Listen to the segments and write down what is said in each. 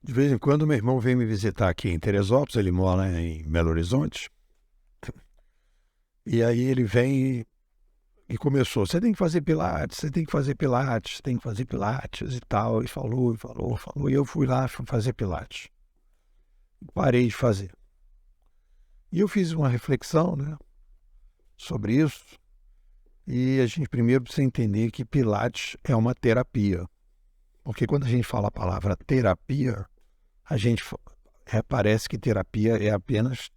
De vez em quando, meu irmão vem me visitar aqui em Teresópolis, ele mora em Belo Horizonte, e aí ele vem e começou, você tem que fazer pilates, você tem que fazer pilates, tem que fazer pilates e tal, e falou, e eu fui lá fazer pilates. Parei de fazer. E eu fiz uma reflexão, né, sobre isso, e a gente primeiro precisa entender que pilates é uma terapia. Porque quando a gente fala a palavra terapia, a gente parece que terapia é apenas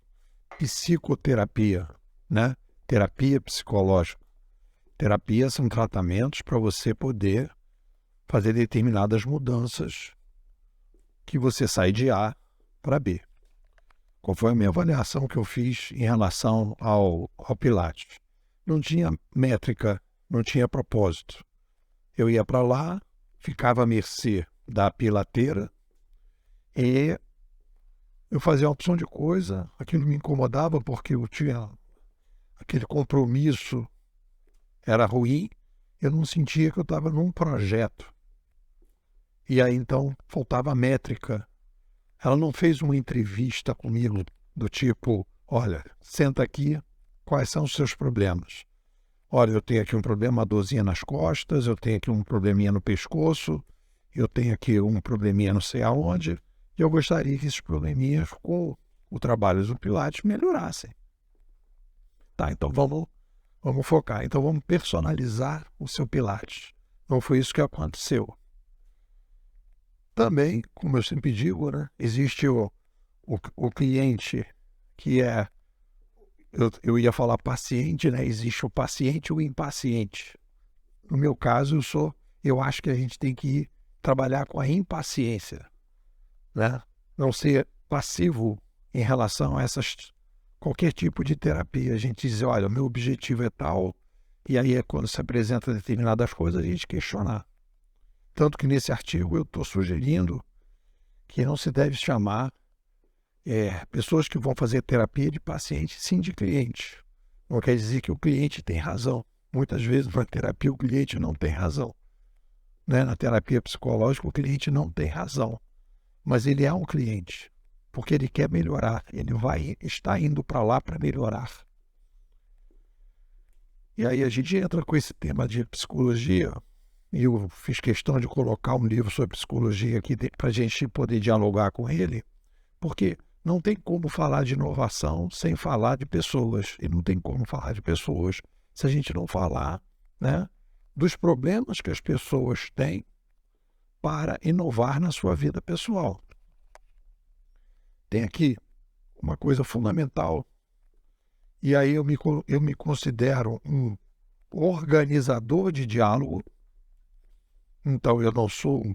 psicoterapia, né? Terapia psicológica. Terapia são tratamentos para você poder fazer determinadas mudanças que você sai de A para B. Qual foi a minha avaliação que eu fiz em relação ao Pilates? Não tinha métrica, não tinha propósito. Eu ia para lá, ficava à mercê da pilateira e eu fazia uma opção de coisa, aquilo me incomodava porque eu tinha aquele compromisso, era ruim, eu não sentia que eu estava num projeto. E aí então faltava métrica. Ela não fez uma entrevista comigo do tipo, olha, senta aqui, quais são os seus problemas? Olha, eu tenho aqui um problema, uma dorzinha nas costas, eu tenho aqui um probleminha no pescoço, eu tenho aqui um probleminha não sei aonde, e eu gostaria que esses probleminhas com o trabalho do Pilates melhorassem. Tá, então vamos focar, então vamos personalizar o seu Pilates. Não foi isso que aconteceu. Também, como eu sempre digo, né, existe o cliente que é, eu ia falar paciente, né? Existe o paciente e o impaciente. No meu caso, eu acho que a gente tem que trabalhar com a impaciência, né? Não ser passivo em relação a qualquer tipo de terapia. A gente diz, olha, o meu objetivo é tal, e aí é quando se apresenta determinadas coisas, a gente questionar. Tanto que nesse artigo eu estou sugerindo que não se deve chamar pessoas que vão fazer terapia de paciente, sim de cliente. Não quer dizer que o cliente tem razão. Muitas vezes na terapia o cliente não tem razão. Né? Na terapia psicológica o cliente não tem razão. Mas ele é um cliente, porque ele quer melhorar. Ele está indo para lá para melhorar. E aí a gente entra com esse tema de psicologia. E eu fiz questão de colocar um livro sobre psicologia aqui para a gente poder dialogar com ele, porque não tem como falar de inovação sem falar de pessoas. E não tem como falar de pessoas se a gente não falar, né, dos problemas que as pessoas têm para inovar na sua vida pessoal. Tem aqui uma coisa fundamental. E aí eu me considero um organizador de diálogo. Então eu não sou um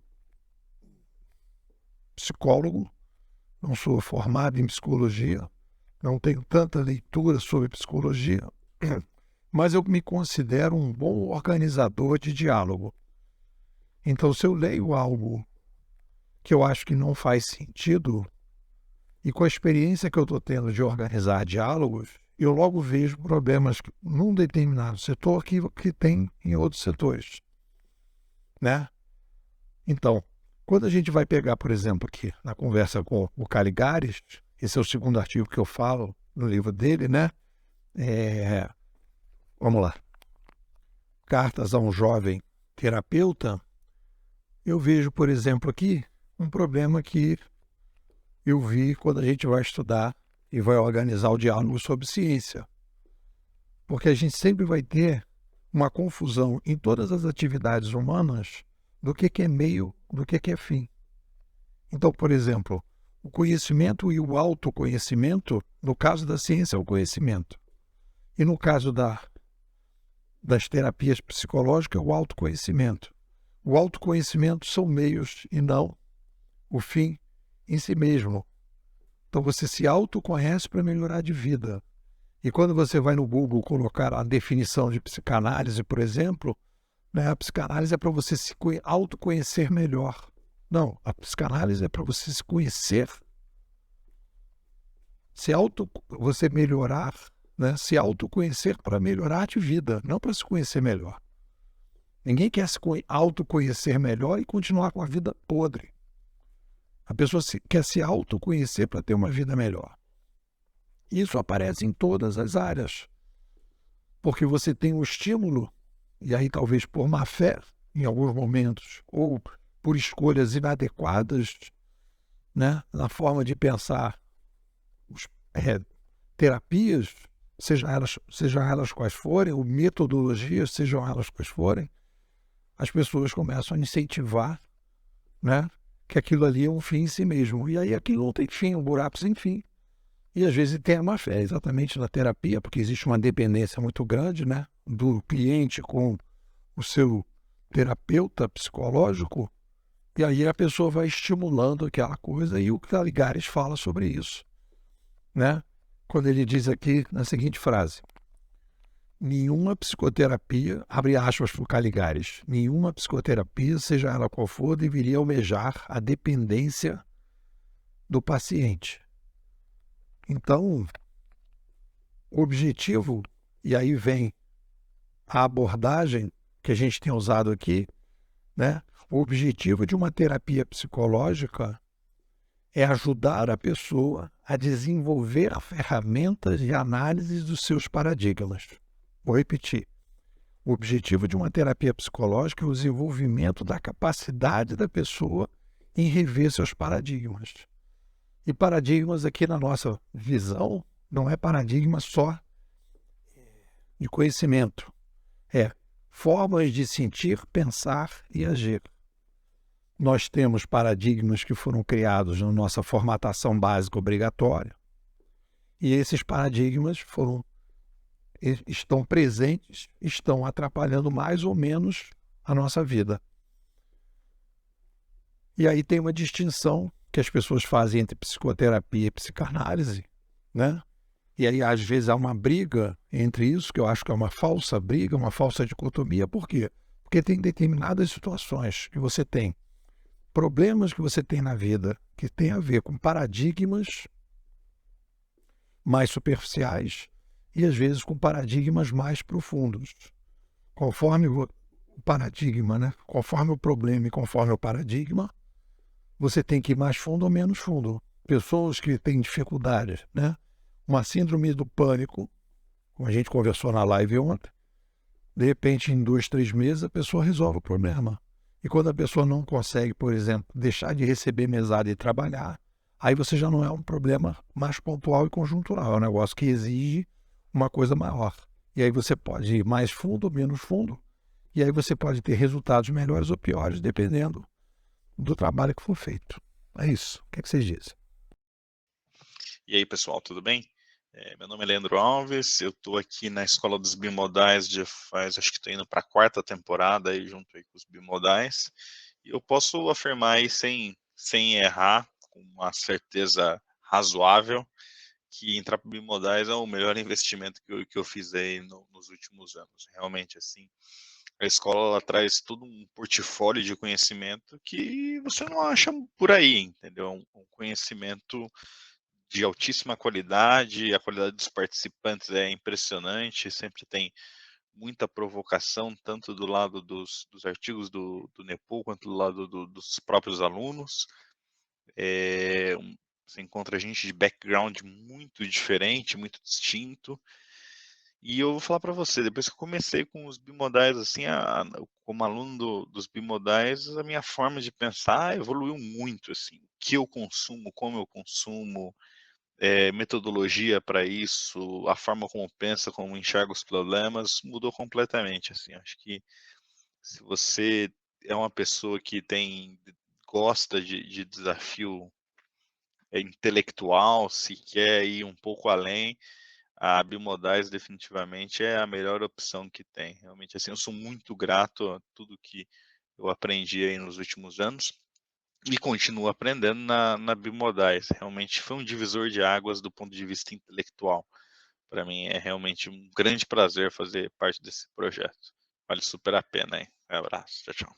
psicólogo, não sou formado em psicologia, não tenho tanta leitura sobre psicologia, mas eu me considero um bom organizador de diálogo. Então, se eu leio algo que eu acho que não faz sentido, e com a experiência que eu estou tendo de organizar diálogos, eu logo vejo problemas num determinado setor que tem em outros setores, né? Então, quando a gente vai pegar, por exemplo, aqui na conversa com o Caligares, esse é o segundo artigo que eu falo no livro dele, né? Vamos lá. Cartas a um jovem terapeuta. Eu vejo, por exemplo, aqui um problema que eu vi quando a gente vai estudar e vai organizar o diálogo sobre ciência. Porque a gente sempre vai ter uma confusão em todas as atividades humanas do que é meio, do que é fim. Então, por exemplo, o conhecimento e o autoconhecimento, no caso da ciência, é o conhecimento. E no caso das terapias psicológicas, o autoconhecimento. O autoconhecimento são meios e não o fim em si mesmo. Então você se autoconhece para melhorar de vida. E quando você vai no Google colocar a definição de psicanálise, por exemplo, né, a psicanálise é para você se autoconhecer melhor. Não, a psicanálise é para você se conhecer. Você melhorar, né, se autoconhecer para melhorar de vida, não para se conhecer melhor. Ninguém quer se autoconhecer melhor e continuar com a vida podre. A pessoa quer se autoconhecer para ter uma vida melhor. Isso aparece em todas as áreas, porque você tem um estímulo, e aí talvez por má fé, em alguns momentos, ou por escolhas inadequadas, né, na forma de pensar, terapias, sejam elas quais forem, ou metodologias, sejam elas quais forem, as pessoas começam a incentivar, né, que aquilo ali é um fim em si mesmo. E aí aquilo não tem fim, um buraco sem fim. E às vezes tem a má fé, exatamente na terapia, porque existe uma dependência muito grande, né, do cliente com o seu terapeuta psicológico, e aí a pessoa vai estimulando aquela coisa, e o Caligares fala sobre isso, né? Quando ele diz aqui na seguinte frase: nenhuma psicoterapia, abre aspas para o Caligares, nenhuma psicoterapia, seja ela qual for, deveria almejar a dependência do paciente. Então, o objetivo, e aí vem a abordagem que a gente tem usado aqui, né? O objetivo de uma terapia psicológica é ajudar a pessoa a desenvolver ferramentas de análise dos seus paradigmas. Vou repetir. O objetivo de uma terapia psicológica é o desenvolvimento da capacidade da pessoa em rever seus paradigmas. E paradigmas aqui na nossa visão não é paradigma só de conhecimento. É formas de sentir, pensar e agir. Nós temos paradigmas que foram criados na nossa formatação básica obrigatória, e esses paradigmas estão presentes, estão atrapalhando mais ou menos a nossa vida. E aí tem uma distinção que as pessoas fazem entre psicoterapia e psicanálise, né? E aí às vezes há uma briga entre isso, que eu acho que é uma falsa briga, uma falsa dicotomia. Por quê? Porque tem determinadas situações que você tem, problemas que você tem na vida, que tem a ver com paradigmas mais superficiais e às vezes com paradigmas mais profundos. Conforme o paradigma, né? Conforme o problema e conforme o paradigma, você tem que ir mais fundo ou menos fundo. Pessoas que têm dificuldades, né? Uma síndrome do pânico, como a gente conversou na live ontem, de repente em 2, 3 meses a pessoa resolve o problema. E quando a pessoa não consegue, por exemplo, deixar de receber mesada e trabalhar, aí você já não é um problema mais pontual e conjuntural, é um negócio que exige uma coisa maior. E aí você pode ir mais fundo ou menos fundo, e aí você pode ter resultados melhores ou piores, dependendo do trabalho que for feito. É isso. O que é que vocês dizem? E aí, pessoal, tudo bem? Meu nome é Leandro Alves, eu estou aqui na Escola dos Bimodais acho que estou indo para a 4ª temporada aí, junto aí com os Bimodais, e eu posso afirmar aí sem errar, com uma certeza razoável, que entrar para Bimodais é o melhor investimento que eu fiz aí nos últimos anos. Realmente, assim, a escola ela traz todo um portfólio de conhecimento que você não acha por aí, entendeu? Um conhecimento de altíssima qualidade, a qualidade dos participantes é impressionante, sempre tem muita provocação, tanto do lado dos artigos do NEPOU, quanto do lado dos próprios alunos. Você encontra gente de background muito diferente, muito distinto. E eu vou falar para você, depois que eu comecei com os bimodais, assim, como aluno dos bimodais, a minha forma de pensar evoluiu muito, assim, o que eu consumo, como eu consumo, metodologia para isso, a forma como pensa, como enxerga os problemas, mudou completamente, assim. Acho que se você é uma pessoa que gosta de desafio intelectual, se quer ir um pouco além, a Bimodais definitivamente é a melhor opção que tem. Realmente, assim, eu sou muito grato a tudo que eu aprendi aí nos últimos anos e continuo aprendendo na Bimodais. Realmente foi um divisor de águas do ponto de vista intelectual. Para mim é realmente um grande prazer fazer parte desse projeto. Vale super a pena, hein? Um abraço. Tchau, tchau.